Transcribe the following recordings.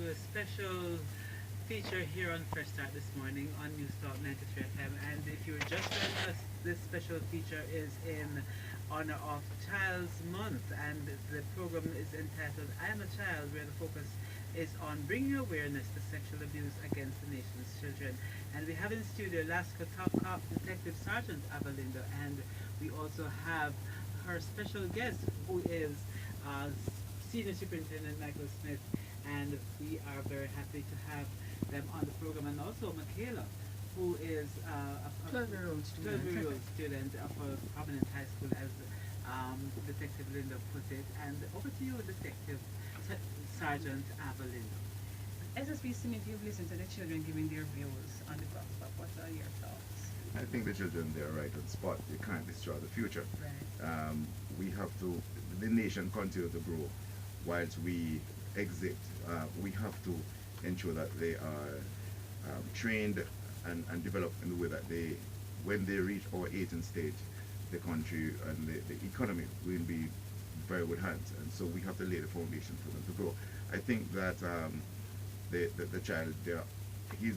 a special feature here on Fresh Start this morning on News Talk 93 FM. And if you're just joining us, this special feature is in honor of Child's Month. And the program is entitled I Am a Child, where the focus is on bringing awareness to sexual abuse against the nation's children. And we have in studio LASCO Top Cop Detective Sergeant Lindo, and we also have her special guest, who is uh, Senior Superintendent Michael Smith, and we are very happy to have them on the program, and also Michaela, who is a 12-year-old student. 12-year-old student of a prominent high school, as Detective Lindo put it. And over to you, Detective Sergeant Lindo. SSB Smith, you've listened to the children giving their views on the gospel. What are your thoughts? I think the children, they're right on the spot. You can't destroy the future. Right. We have to, the nation continue to grow whilst we exit. We have to ensure that they are trained and developed in the way that they, when they reach our 18th stage, the country and the economy will be very good hands. And so we have to lay the foundation for them to grow. I think that the child there, he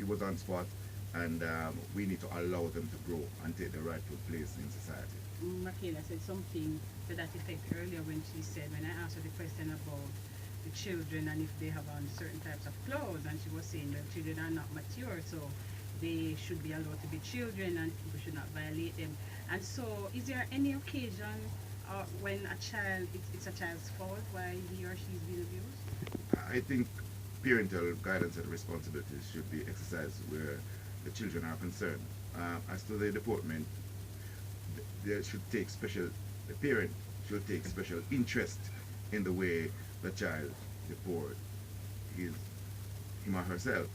was on spot, and we need to allow them to grow and take the rightful place in society. Michaela said something to that effect earlier when she said, when I asked her the question about the children and if they have on certain types of clothes, and she was saying that children are not mature, so they should be allowed to be children and people should not violate them. And so is there any occasion when a child, it's a child's fault why he or she is being abused? I think parental guidance and responsibilities should be exercised where the children are concerned. As to the deportment, they should take special, the parent should take special interest in the way the child deport him or herself.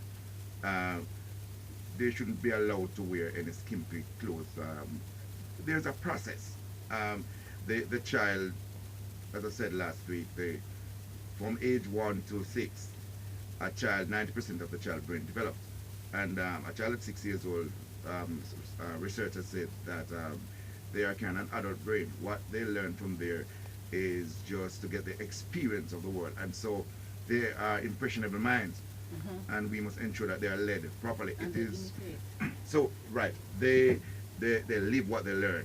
They shouldn't be allowed to wear any skimpy clothes. There's a process. The child, as I said last week, from age 1 to 6, a child, 90% of the child brain develops. And a child at 6 years old, researchers said that they are kind of an adult brain. What they learn from there is just to get the experience of the world. And so they are impressionable minds. And we must ensure that they are led properly. And it is so right. They live what they learn.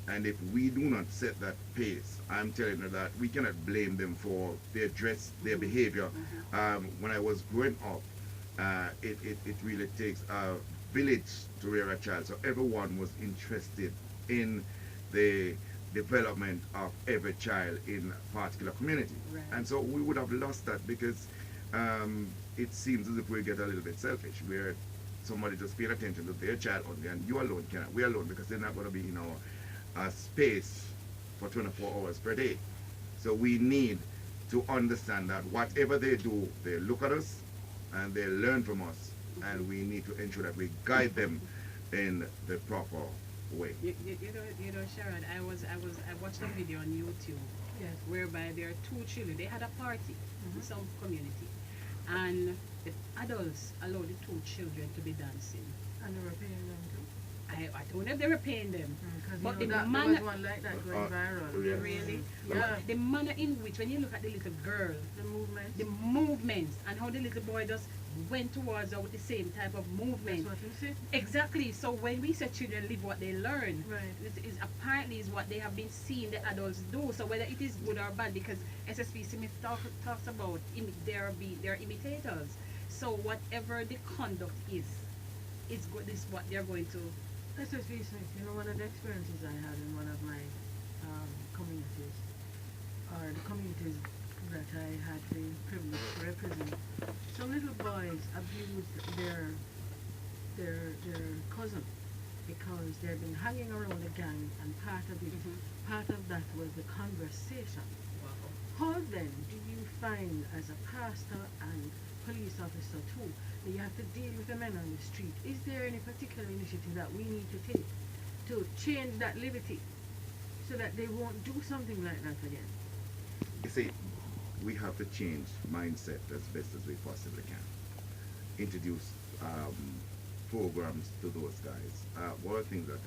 And if we do not set that pace, I'm telling you that we cannot blame them for their dress, their behavior. When I was growing up, it really takes a village to rear a child. So everyone was interested in the development of every child in a particular community. Right. And so we would have lost that because it seems as if we get a little bit selfish, where somebody just paying attention to their child only, and you alone cannot, we alone, because they're not going to be in our space for 24 hours per day. So we need to understand that whatever they do, they look at us and they learn from us, and we need to ensure that we guide them in the proper way. You know, Sharon, I watched a video on YouTube, yes, whereby there are two children. They had a party in some community, and the adults allowed the two children to be dancing. And they were paying them too. I don't know if they were paying them, but the there manner, was one like that going viral. Yeah. really, Yeah. the manner in which, when you look at the little girl, The movement. movements, and how the little boy just went towards her with the same type of movement. That's what you see. Exactly. So when we say children live what they learn, Right. this is apparently is what they have been seeing the adults do. So whether it is good or bad, because SSP Smith talks about they're imitators. So whatever the conduct is good. This is what they're going to. That's just Smith. You know, one of the experiences I had in one of my communities, or the communities that I had the privilege to represent, some little boys abused their cousin because they've been hanging around the gang, and part of that was the conversation. How then do you find, as a pastor and police officer too, that you have to deal with the men on the street? Is there any particular initiative that we need to take to change that liberty so that they won't do something like that again? You see, we have to change mindset as best as we possibly can. Introduce programs to those guys. One of the things that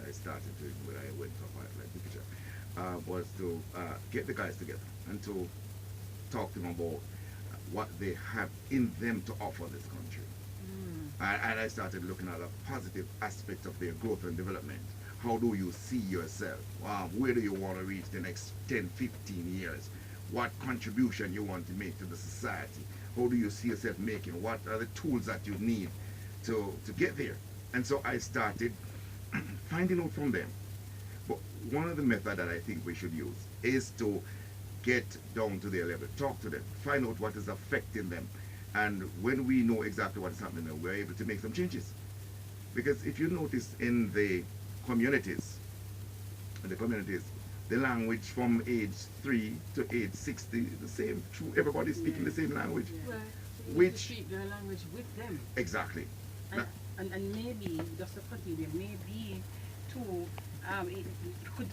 I started doing when I went to like the picture was to get the guys together and to talk to them about what they have in them to offer this country. And I started looking at a positive aspect of their growth and development. How do you see yourself? Where do you want to reach the next 10, 15 years? What contribution you want to make to the society? How do you see yourself making? What are the tools that you need to get there? And so I started finding out from them. But one of the methods that I think we should use is to get down to their level, talk to them, find out what is affecting them. And when we know exactly what is happening, we're able to make some changes. Because if you notice in the communities, the language from age 3 to age 60 is the same. True, everybody's speaking the same language. Right. So you Which- have to speak their language with them. Exactly. And maybe, just to continue, maybe too,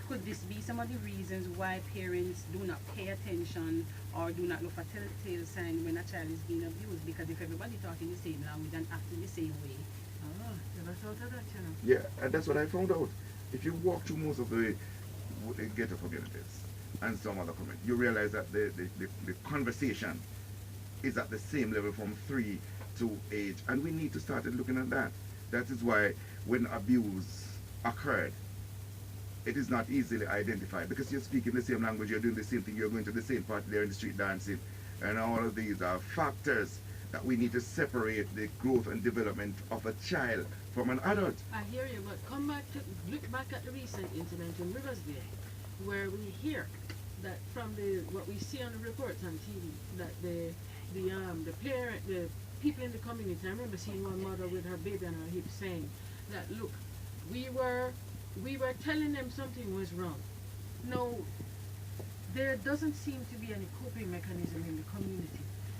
could this be some of the reasons why parents do not pay attention or do not look for telltale signs when a child is being abused? Because if everybody talking the same language and acting the same way, Never thought of that, you know. Yeah, and that's what I found out. If you walk through most of the ghetto communities and some other communities, you realize that the conversation is at the same level from 3 to age, and we need to start looking at that. That is why when abuse occurred, it is not easily identified because you're speaking the same language, you're doing the same thing, you're going to the same party there in the street dancing, and all of these are factors that we need to separate the growth and development of a child from an adult. I hear you, but look back at the recent incident in Riversdale, where we hear that from what we see on the reports on TV, that the people in the community, I remember seeing one mother with her baby on her hip saying that, look, we were telling them something was wrong. No, there doesn't seem to be any coping mechanism in the community.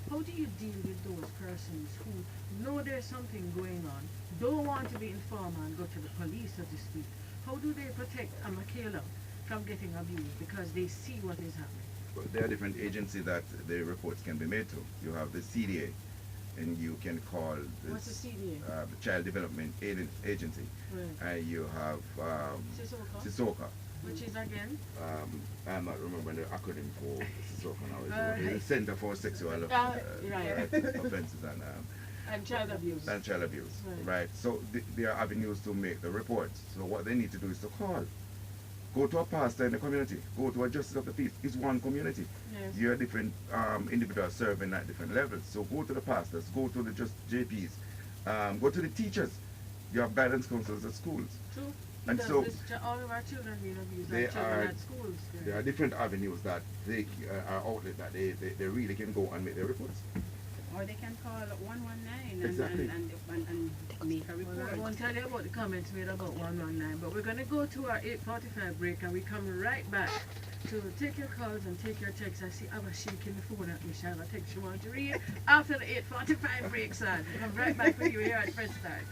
How do you deal with those persons who know there's something going on, don't want to be informed and go to the police, so to speak? How do they protect a Michaela from getting abused because they see what is happening? Well, there are different agencies that the reports can be made to. You have the CDA, and you can call this, What's the CDA? the Child Development Agency. Right. And you have Sissoko? Sissoko. Which is again? I'm not remembering the acronym for Sissoko now. Right. It's the Center for Sexual Right. Offenses And child abuse. and child abuse. Right. Right. So there are avenues to make the reports. So what they need to do is to call. Go to a pastor in the community. Go to a justice of the peace. It's one community. Yes. You're different individuals serving at different levels. So go to the pastors, go to the JPs, go to the teachers. You have guidance counselors at schools. True. And Because so all of our children being abused, they our children are- at schools. there are different avenues that they are outlet that they really can go and make their reports. or they can call 119 Exactly. and make a Well, I report. won't tell you about the comments made about 119, but we're going to go to our 8:45 break and we come right back to take your calls and take your texts. I see Abba shaking the phone at me. She have a text she wants to read after the 8:45 break, son. Come right back with you here at Fresh Start.